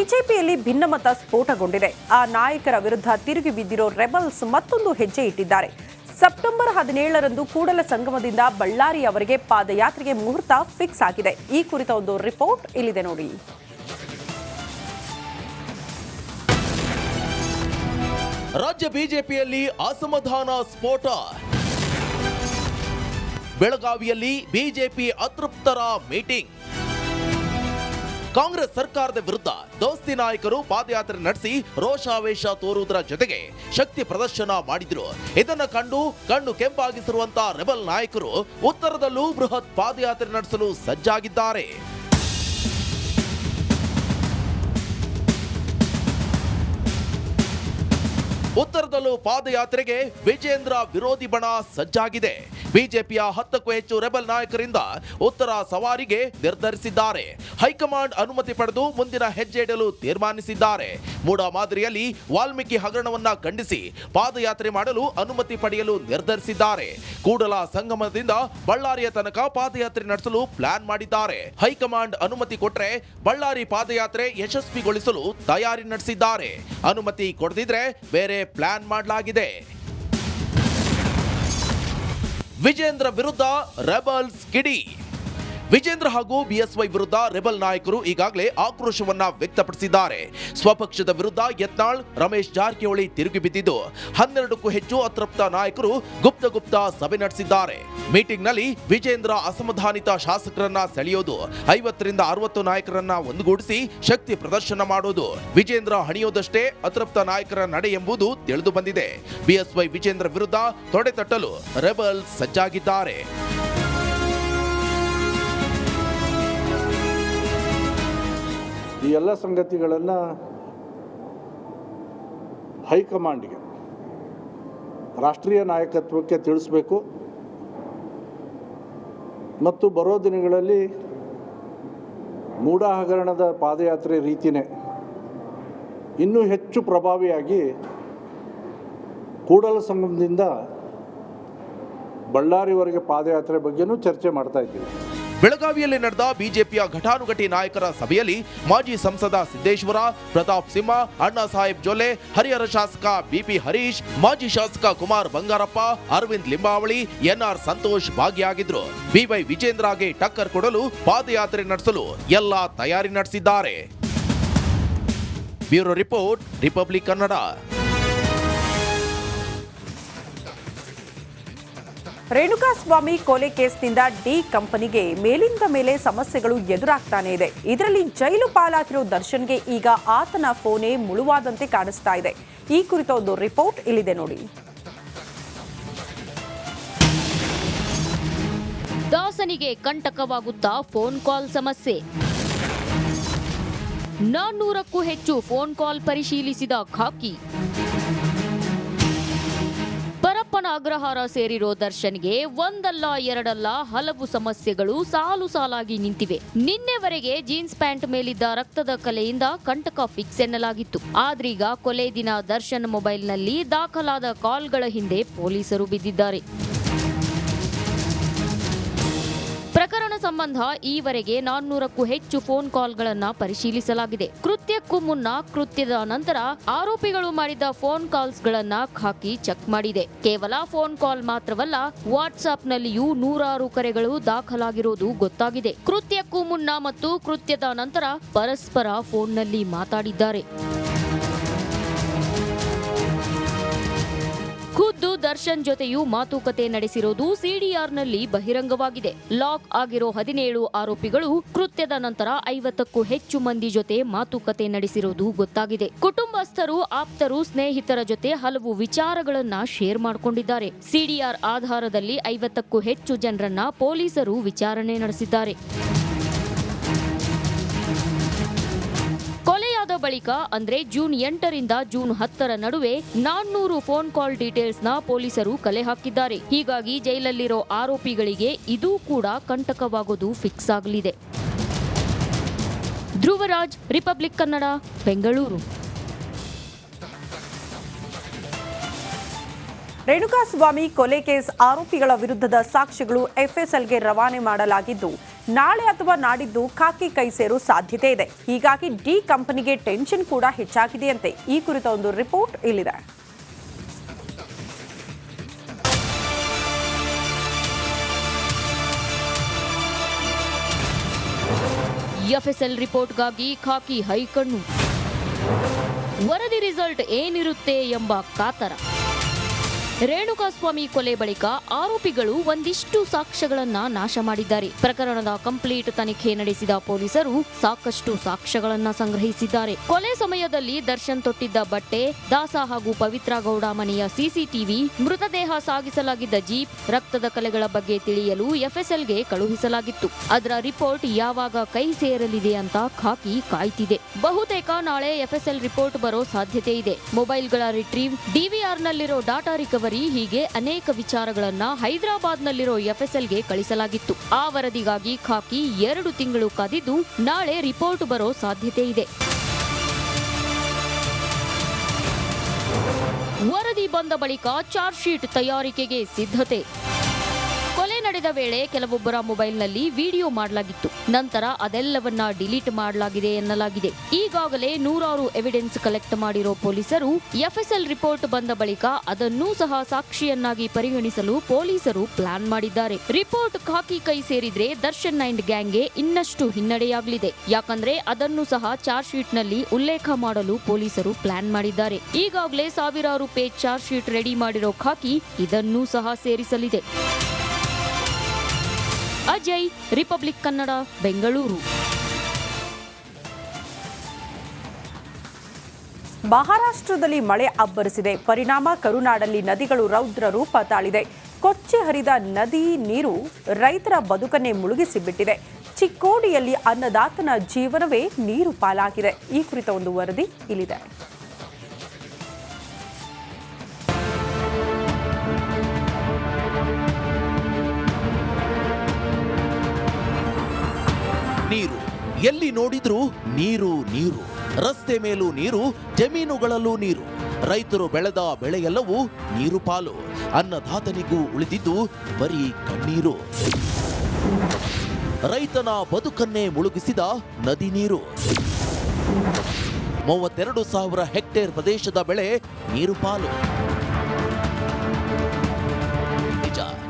ಬಿಜೆಪಿಯಲ್ಲಿ ಭಿನ್ನಮತ ಸ್ಫೋಟಗೊಂಡಿದೆ. ಆ ನಾಯಕರ ವಿರುದ್ಧ ತಿರುಗಿ ಬಿದ್ದಿರೋ ರೆಬಲ್ಸ್ ಮತ್ತೊಂದು ಹೆಜ್ಜೆ ಇಟ್ಟಿದ್ದಾರೆ. ಸೆಪ್ಟೆಂಬರ್ 17ರಂದು ಕೂಡಲ ಸಂಗಮದಿಂದ ಬಳ್ಳಾರಿ ಅವರಿಗೆ ಪಾದಯಾತ್ರೆಗೆ ಮುಹೂರ್ತ ಫಿಕ್ಸ್ ಆಗಿದೆ. ಈ ಕುರಿತ ಒಂದು ರಿಪೋರ್ಟ್ ಇಲ್ಲಿದೆ ನೋಡಿ. ರಾಜ್ಯ ಬಿಜೆಪಿಯಲ್ಲಿ ಅಸಮಾಧಾನ ಸ್ಫೋಟ. ಬೆಳಗಾವಿಯಲ್ಲಿ ಬಿಜೆಪಿ ಅತೃಪ್ತರ ಮೀಟಿಂಗ್. ಕಾಂಗ್ರೆಸ್ ಸರ್ಕಾರದ ವಿರುದ್ಧ ದೋಸ್ತಿ ನಾಯಕರು ಪಾದಯಾತ್ರೆ ನಡೆಸಿ ರೋಷಾವೇಶ ತೋರುವುದರ ಜೊತೆಗೆ ಶಕ್ತಿ ಪ್ರದರ್ಶನ ಮಾಡಿದ್ರು. ಇದನ್ನ ಕಂಡು ಕಣ್ಣು ಕೆಂಪಾಗಿಸಿರುವಂತಹ ರೆಬಲ್ ನಾಯಕರು ಉತ್ತರದಲ್ಲೂ ಬೃಹತ್ ಪಾದಯಾತ್ರೆ ನಡೆಸಲು ಸಜ್ಜಾಗಿದ್ದಾರೆ. ಉತ್ತರದಲ್ಲೂ ಪಾದಯಾತ್ರೆಗೆ ವಿಜೇಂದ್ರ ವಿರೋಧಿ ಬಣ ಸಜ್ಜಾಗಿದೆ. ಬಿಜೆಪಿಯ 10ಕ್ಕೂ ಹೆಚ್ಚು ರೆಬಲ್ ನಾಯಕರಿಂದ ಉತ್ತರ ಸವಾರಿಗೆ ನಿರ್ಧರಿಸಿದ್ದಾರೆ. ಹೈಕಮಾಂಡ್ ಅನುಮತಿ ಪಡೆದು ಮುಂದಿನ ಹೆಜ್ಜೆ ಇಡಲು ತೀರ್ಮಾನಿಸಿದ್ದಾರೆ. ಮೂಡ ಮಾದರಿಯಲ್ಲಿ ವಾಲ್ಮೀಕಿ ಹಗರಣವನ್ನ ಖಂಡಿಸಿ ಪಾದಯಾತ್ರೆ ಮಾಡಲು ಅನುಮತಿ ಪಡೆಯಲು ನಿರ್ಧರಿಸಿದ್ದಾರೆ. ಕೂಡಲ ಸಂಗಮದಿಂದ ಬಳ್ಳಾರಿಯ ತನಕ ಪಾದಯಾತ್ರೆ ನಡೆಸಲು ಪ್ಲಾನ್ ಮಾಡಿದ್ದಾರೆ. ಹೈಕಮಾಂಡ್ ಅನುಮತಿ ಕೊಟ್ಟರೆ ಬಳ್ಳಾರಿ ಪಾದಯಾತ್ರೆ ಯಶಸ್ವಿಗೊಳಿಸಲು ತಯಾರಿ ನಡೆಸಿದ್ದಾರೆ. ಅನುಮತಿ ಕೊಡದಿದ್ರೆ ಬೇರೆ ಪ್ಲಾನ್ ಮಾಡಲಾಗಿದೆ. ವಿಜೇಂದ್ರ ವಿರುದ್ಧ ರೆಬಲ್ಸ್ ಕಿಡಿ. ವಿಜೇಂದ್ರ ಹಾಗೂ ಬಿಎಸ್ವೈ ವಿರುದ್ಧ ರೆಬಲ್ ನಾಯಕರು ಈಗಾಗಲೇ ಆಕ್ರೋಶವನ್ನ ವ್ಯಕ್ತಪಡಿಸಿದ್ದಾರೆ. ಸ್ವಪಕ್ಷದ ವಿರುದ್ಧ ಯತ್ನಾಳ್, ರಮೇಶ್ ಜಾರಕಿಹೊಳಿ ತಿರುಗಿ ಬಿದ್ದಿದ್ದು 12ಕ್ಕೂ ಹೆಚ್ಚು ಅತೃಪ್ತ ನಾಯಕರು ಗುಪ್ತ ಸಭೆ ನಡೆಸಿದ್ದಾರೆ. ಮೀಟಿಂಗ್ನಲ್ಲಿ ವಿಜೇಂದ್ರ ಅಸಮಾಧಾನಿತ ಶಾಸಕರನ್ನ ಸೆಳೆಯೋದು, 50ರಿಂದ 60 ನಾಯಕರನ್ನ ಒಂದುಗೂಡಿಸಿ ಶಕ್ತಿ ಪ್ರದರ್ಶನ ಮಾಡೋದು, ವಿಜೇಂದ್ರ ಹಣಿಯೋದಷ್ಟೇ ಅತೃಪ್ತ ನಾಯಕರ ನಡೆ ಎಂಬುದು ತಿಳಿದು ಬಂದಿದೆ. ಬಿಎಸ್ವೈ ವಿಜೇಂದ್ರ ವಿರುದ್ಧ ತೊಡೆ ತಟ್ಟಲು ರೆಬಲ್ ಸಜ್ಜಾಗಿದ್ದಾರೆ. ಈ ಎಲ್ಲ ಸಂಗತಿಗಳನ್ನು ಹೈಕಮಾಂಡ್ಗೆ, ರಾಷ್ಟ್ರೀಯ ನಾಯಕತ್ವಕ್ಕೆ ತಿಳಿಸಬೇಕು ಮತ್ತು ಬರೋ ದಿನಗಳಲ್ಲಿ ಮೂಡ ಹಗರಣದ ಪಾದಯಾತ್ರೆ ರೀತಿಯೇ ಇನ್ನೂ ಹೆಚ್ಚು ಪ್ರಭಾವಿಯಾಗಿ ಕೂಡಲ ಸಂಗಮದಿಂದ ಬಳ್ಳಾರಿವರೆಗೆ ಪಾದಯಾತ್ರೆ ಬಗ್ಗೆನೂ ಚರ್ಚೆ ಮಾಡ್ತಾ ಇದ್ದೀವಿ. ಬೆಳಗಾವಿಯಲ್ಲಿ ನಡೆದ ಬಿಜೆಪಿಯ ಘಟಾನುಘಟಿ ನಾಯಕರ ಸಭೆಯಲ್ಲಿ ಮಾಜಿ ಸಂಸದ ಸಿದ್ದೇಶ್ವರ, ಪ್ರತಾಪ್ ಸಿಂಹ, ಅಣ್ಣಾ ಸಾಹೇಬ್ ಜೊಲ್ಲೆ, ಹರಿಹರ ಶಾಸಕ ಬಿಪಿ ಹರೀಶ್, ಮಾಜಿ ಶಾಸಕ ಕುಮಾರ್ ಬಂಗಾರಪ್ಪ, ಅರವಿಂದ್ ಲಿಂಬಾವಳಿ, ಎನ್ಆರ್ ಸಂತೋಷ್ ಭಾಗಿಯಾಗಿದ್ರು. ಬಿವೈ ವಿಜೇಂದ್ರಗೆ ಟಕ್ಕರ್ ಕೊಡಲು ಪಾದಯಾತ್ರೆ ನಡೆಸಲು ಎಲ್ಲ ತಯಾರಿ ನಡೆಸಿದ್ದಾರೆ. Bureau report, republic Kannada. Renukaswamy ಕೊಲೆ ಕೇಸ್ನಿಂದ ಡಿ ಕಂಪನಿಗೆ ಮೇಲಿಂದ ಮೇಲೆ ಸಮಸ್ಯೆಗಳು ಎದುರಾಗ್ತಾನೆ ಇದೆ. ಇದರಲ್ಲಿ ಜೈಲು ಪಾಲಾಗಿರೋ ದರ್ಶನ್ಗೆ ಈಗ ಆತನ ಫೋನೇ ಮುಳುವಾದಂತೆ ಕಾಣಿಸ್ತಾ ಇದೆ. ಈ ಕುರಿತ ಒಂದು ರಿಪೋರ್ಟ್ ಇಲ್ಲಿದೆ ನೋಡಿ. ದಾಸನಿಗೆ ಕಂಟಕವಾಗುತ್ತಾ ಫೋನ್ ಕಾಲ್ ಸಮಸ್ಯೆ. 400ಕ್ಕೂ ಹೆಚ್ಚು ಫೋನ್ ಕಾಲ್ ಪರಿಶೀಲಿಸಿದ ಖಾಕಿ. ಪರಪ್ಪನ ಅಗ್ರಹಾರ ಸೇರಿರೋ ದರ್ಶನ್ಗೆ ಒಂದಲ್ಲ ಎರಡಲ್ಲ ಹಲವು ಸಮಸ್ಯೆಗಳು ಸಾಲು ಸಾಲಾಗಿ ನಿಂತಿವೆ. ನಿನ್ನೆವರೆಗೆ ಜೀನ್ಸ್ ಪ್ಯಾಂಟ್ ಮೇಲಿದ್ದ ರಕ್ತದ ಕಲೆಯಿಂದ ಕಂಟಕ ಫಿಕ್ಸ್ ಎನ್ನಲಾಗಿತ್ತು. ಆದ್ರೀಗ ಕೊಲೆ ದಿನ ದರ್ಶನ್ ಮೊಬೈಲ್ನಲ್ಲಿ ದಾಖಲಾದ ಕಾಲ್ಗಳ ಹಿಂದೆ ಪೊಲೀಸರು ಬಿದ್ದಿದ್ದಾರೆ. ಪ್ರಕರಣ ಸಂಬಂಧ ಈವರೆಗೆ 400ಕ್ಕೂ ಹೆಚ್ಚು ಫೋನ್ ಕಾಲ್ಗಳನ್ನ ಪರಿಶೀಲಿಸಲಾಗಿದೆ. ಕೃತ್ಯಕ್ಕೂ ಮುನ್ನ, ಕೃತ್ಯದ ನಂತರ ಆರೋಪಿಗಳು ಮಾಡಿದ ಫೋನ್ ಕಾಲ್ಸ್ಗಳನ್ನ ಖಾಕಿ ಚೆಕ್ ಮಾಡಿದೆ. ಕೇವಲ ಫೋನ್ ಕಾಲ್ ಮಾತ್ರವಲ್ಲ, ವಾಟ್ಸ್ಆಪ್ನಲ್ಲಿಯೂ 100 ಕರೆಗಳು ದಾಖಲಾಗಿರುವುದು ಗೊತ್ತಾಗಿದೆ. ಕೃತ್ಯಕ್ಕೂ ಮುನ್ನ ಮತ್ತು ಕೃತ್ಯದ ನಂತರ ಪರಸ್ಪರ ಫೋನ್ನಲ್ಲಿ ಮಾತಾಡಿದ್ದಾರೆ. ಖುದ್ದು ದರ್ಶನ್ ಜೊತೆಯೂ ಮಾತುಕತೆ ನಡೆಸಿರೋದು ಸಿಡಿಆರ್ನಲ್ಲಿ ಬಹಿರಂಗವಾಗಿದೆ. ಲಾಕ್ ಆಗಿರೋ 17 ಆರೋಪಿಗಳು ಕೃತ್ಯದ ನಂತರ 50ಕ್ಕೂ ಹೆಚ್ಚು ಮಂದಿ ಜೊತೆ ಮಾತುಕತೆ ನಡೆಸಿರೋದು ಗೊತ್ತಾಗಿದೆ. ಕುಟುಂಬಸ್ಥರು, ಆಪ್ತರು, ಸ್ನೇಹಿತರ ಜೊತೆ ಹಲವು ವಿಚಾರಗಳನ್ನ ಶೇರ್ ಮಾಡಿಕೊಂಡಿದ್ದಾರೆ. ಸಿಡಿಆರ್ ಆಧಾರದಲ್ಲಿ 50ಕ್ಕೂ ಹೆಚ್ಚು ಜನರನ್ನ ಪೊಲೀಸರು ವಿಚಾರಣೆ ನಡೆಸಿದ್ದಾರೆ. ಕೊಲೆಯಾದ ಬಳಿಕ ಅಂದ್ರೆ ಜೂನ್ 8ರಿಂದ ಜೂನ್ 10ರ ನಡುವೆ 400 ಫೋನ್ ಕಾಲ್ ಡೀಟೇಲ್ಸ್ ನ ಪೊಲೀಸರು ಕಲೆ ಹಾಕಿದ್ದಾರೆ. ಹೀಗಾಗಿ ಜೈಲಲ್ಲಿರೋ ಆರೋಪಿಗಳಿಗೆ ಇದೂ ಕೂಡ ಕಂಟಕವಾಗೋದು ಫಿಕ್ಸ್ ಆಗಲಿದೆ. ಧ್ರುವರಾಜ್, ರಿಪಬ್ಲಿಕ್ ಕನ್ನಡ, ಬೆಂಗಳೂರು. ರೇಣುಕಾಸ್ವಾಮಿ ಕೊಲೆ ಕೇಸ್ ಆರೋಪಿಗಳ ವಿರುದ್ಧದ ಸಾಕ್ಷ್ಯಗಳು ಎಫ್ಎಸ್ಎಲ್ಗೆ ರವಾನೆ ಮಾಡಲಾಗಿದ್ದು, ನಾಳೆ ಅಥವಾ ನಾಡಿದ್ದು ಖಾಕಿ ಕೈ ಸೇರೋ ಸಾಧ್ಯತೆ ಇದೆ. ಹೀಗಾಗಿ ಡಿ ಕಂಪನಿಗೆ ಟೆನ್ಷನ್ ಕೂಡ ಹೆಚ್ಚಾಗಿದೆಯಂತೆ. ಈ ಕುರಿತ ಒಂದು ರಿಪೋರ್ಟ್ ಇಲ್ಲಿದೆ. ಎಫ್ಎಸ್ಎಲ್ ರಿಪೋರ್ಟ್ಗಾಗಿ ಖಾಕಿ ಹೈಕಣ್ಣು. ವರದಿ ರಿಸಲ್ಟ್ ಏನಿರುತ್ತೆ ಎಂಬ ಕಾತರ. ರೇಣುಕಾಸ್ವಾಮಿ ಕೊಲೆ ಬಳಿಕ ಆರೋಪಿಗಳು ಒಂದಿಷ್ಟು ಸಾಕ್ಷ್ಯಗಳನ್ನ ನಾಶ ಮಾಡಿದ್ದಾರೆ. ಪ್ರಕರಣದ ಕಂಪ್ಲೀಟ್ ತನಿಖೆ ನಡೆಸಿದ ಪೊಲೀಸರು ಸಾಕಷ್ಟು ಸಾಕ್ಷ್ಯಗಳನ್ನ ಸಂಗ್ರಹಿಸಿದ್ದಾರೆ. ಕೊಲೆ ಸಮಯದಲ್ಲಿ ದರ್ಶನ್ ತೊಟ್ಟಿದ್ದ ಬಟ್ಟೆ, ದಾಸ ಹಾಗೂ ಪವಿತ್ರ ಗೌಡ ಮನೆಯ ಸಿಸಿಟಿವಿ, ಮೃತದೇಹ ಸಾಗಿಸಲಾಗಿದ್ದ ಜೀಪ್, ರಕ್ತದ ಕಲೆಗಳ ಬಗ್ಗೆ ತಿಳಿಯಲು ಎಫ್ಎಸ್ಎಲ್ಗೆ ಕಳುಹಿಸಲಾಗಿತ್ತು. ಅದರ ರಿಪೋರ್ಟ್ ಯಾವಾಗ ಕೈ ಸೇರಲಿದೆ ಅಂತ ಖಾಕಿ ಕಾಯ್ತಿದೆ. ಬಹುತೇಕ ನಾಳೆ ಎಫ್ಎಸ್ಎಲ್ ರಿಪೋರ್ಟ್ ಬರೋ ಸಾಧ್ಯತೆ ಇದೆ. ಮೊಬೈಲ್ಗಳ ರಿಟ್ರೀವ್, ಡಿವಿಆರ್ನಲ್ಲಿರೋ ಡಾಟಾ ರಿಕವರಿ, ಹೀಗೆ ಅನೇಕ ವಿಚಾರಗಳನ್ನ ಹೈದರಾಬಾದ್ನಲ್ಲಿರೋ ಎಫ್ಎಸ್ಎಲ್ಗೆ ಕಳಿಸಲಾಗಿತ್ತು. ಆ ವರದಿಗಾಗಿ ಖಾಕಿ 2 ತಿಂಗಳು ಕಾದಿದ್ದು ನಾಳೆ ರಿಪೋರ್ಟ್ ಬರೋ ಸಾಧ್ಯತೆ ಇದೆ. ವರದಿ ಬಂದ ಬಳಿಕ ಚಾರ್ಜ್ ಶೀಟ್ ತಯಾರಿಕೆಗೆ ಸಿದ್ಧತೆ. ಕೊಲೆ ನಡೆದ ವೇಳೆ ಕೆಲವೊಬ್ಬರ ಮೊಬೈಲ್ನಲ್ಲಿ ವಿಡಿಯೋ ಮಾಡಲಾಗಿತ್ತು. ನಂತರ ಅದೆಲ್ಲವನ್ನ ಡಿಲೀಟ್ ಮಾಡಲಾಗಿದೆ ಎನ್ನಲಾಗಿದೆ. ಈಗಾಗಲೇ 100 ಎವಿಡೆನ್ಸ್ ಕಲೆಕ್ಟ್ ಮಾಡಿರೋ ಪೊಲೀಸರು ಎಫ್ಎಸ್ಎಲ್ ರಿಪೋರ್ಟ್ ಬಂದ ಬಳಿಕ ಅದನ್ನೂ ಸಹ ಸಾಕ್ಷಿಯನ್ನಾಗಿ ಪರಿಗಣಿಸಲು ಪೊಲೀಸರು ಪ್ಲಾನ್ ಮಾಡಿದ್ದಾರೆ. ರಿಪೋರ್ಟ್ ಖಾಕಿ ಕೈ ಸೇರಿದ್ರೆ ದರ್ಶನ್ ಅಂಡ್ ಗ್ಯಾಂಗ್ಗೆ ಇನ್ನಷ್ಟು ಹಿನ್ನಡೆಯಾಗಲಿದೆ. ಯಾಕಂದ್ರೆ ಅದನ್ನು ಸಹ ಚಾರ್ಜ್ ಶೀಟ್ ನಲ್ಲಿ ಉಲ್ಲೇಖ ಮಾಡಲು ಪೊಲೀಸರು ಪ್ಲಾನ್ ಮಾಡಿದ್ದಾರೆ. ಈಗಾಗಲೇ ಸಾವಿರಾರು ಪೇಜ್ ಚಾರ್ಜ್ ಶೀಟ್ ರೆಡಿ ಮಾಡಿರೋ ಖಾಕಿ ಇದನ್ನೂ ಸಹ ಸೇರಿಸಲಿದೆ. ಅಜಯ್, ರಿಪಬ್ಲಿಕ್ ಕನ್ನಡ, ಬೆಂಗಳೂರು. ಮಹಾರಾಷ್ಟ್ರದಲ್ಲಿ ಮಳೆ ಅಬ್ಬರಿಸಿದೆ. ಪರಿಣಾಮ ಕರುನಾಡಲ್ಲಿ ನದಿಗಳು ರೌದ್ರ ರೂಪ ತಾಳಿದೆ. ಕೊಚ್ಚಿ ಹರಿದ ನದಿ ನೀರು ರೈತರ ಬದುಕನ್ನೇ ಮುಳುಗಿಸಿಬಿಟ್ಟಿದೆ. ಚಿಕ್ಕೋಡಿಯಲ್ಲಿ ಅನ್ನದಾತನ ಜೀವನವೇ ನೀರು ಪಾಲಾಗಿದೆ. ಈ ಕುರಿತ ಒಂದು ವರದಿ ಇಲ್ಲಿದೆ. ನೀರು ಎಲ್ಲಿ ನೋಡಿದ್ರೂ ನೀರು ನೀರು. ರಸ್ತೆ ಮೇಲೂ ನೀರು, ಜಮೀನುಗಳಲ್ಲೂ ನೀರು. ರೈತರು ಬೆಳೆದ ಬೆಳೆಯೆಲ್ಲವೂ ನೀರು ಪಾಲು. ಅನ್ನದಾತನಿಗೂ ಉಳಿದಿದ್ದು ಬರೀ ಕಣ್ಣೀರು. ರೈತನ ಬದುಕನ್ನೇ ಮುಳುಗಿಸಿದ ನದಿ ನೀರು. 32,000 ಹೆಕ್ಟೇರ್ ಪ್ರದೇಶದ ಬೆಳೆ ನೀರು ಪಾಲು.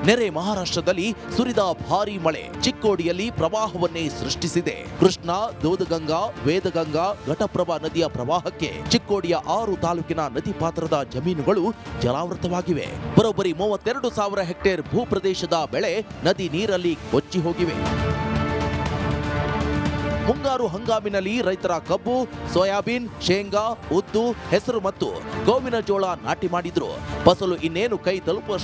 ನೆರೆ ಮಹಾರಾಷ್ಟ್ರದಲ್ಲಿ ಸುರಿದ ಭಾರೀ ಮಳೆ ಚಿಕ್ಕೋಡಿಯಲ್ಲಿ ಪ್ರವಾಹವನ್ನೇ ಸೃಷ್ಟಿಸಿದೆ. ಕೃಷ್ಣಾ, ದೂದಗಂಗಾ, ವೇದಗಂಗಾ, ಘಟಪ್ರಭಾ ನದಿಯ ಪ್ರವಾಹಕ್ಕೆ ಚಿಕ್ಕೋಡಿಯ 6 ತಾಲೂಕಿನ ನದಿ ಪಾತ್ರದ ಜಮೀನುಗಳು ಜಲಾವೃತವಾಗಿವೆ. ಬರೋಬ್ಬರಿ 32,000 ಹೆಕ್ಟೇರ್ ಭೂಪ್ರದೇಶದ ಬೆಳೆ ನದಿ ನೀರಲ್ಲಿ ಕೊಚ್ಚಿ ಹೋಗಿವೆ. ಮುಂಗಾರು ಹಂಗಾಮಿನಲ್ಲಿ ರೈತರ ಕಬ್ಬು, ಸೋಯಾಬೀನ್, ಶೇಂಗಾ, ಉದ್ದು, ಹೆಸರು ಮತ್ತು ಗೋವಿನ ಜೋಳ ನಾಟಿ ಮಾಡಿದ್ರು. ಫಸಲು ಇನ್ನೇನು ಕೈ ತಲುಪುವ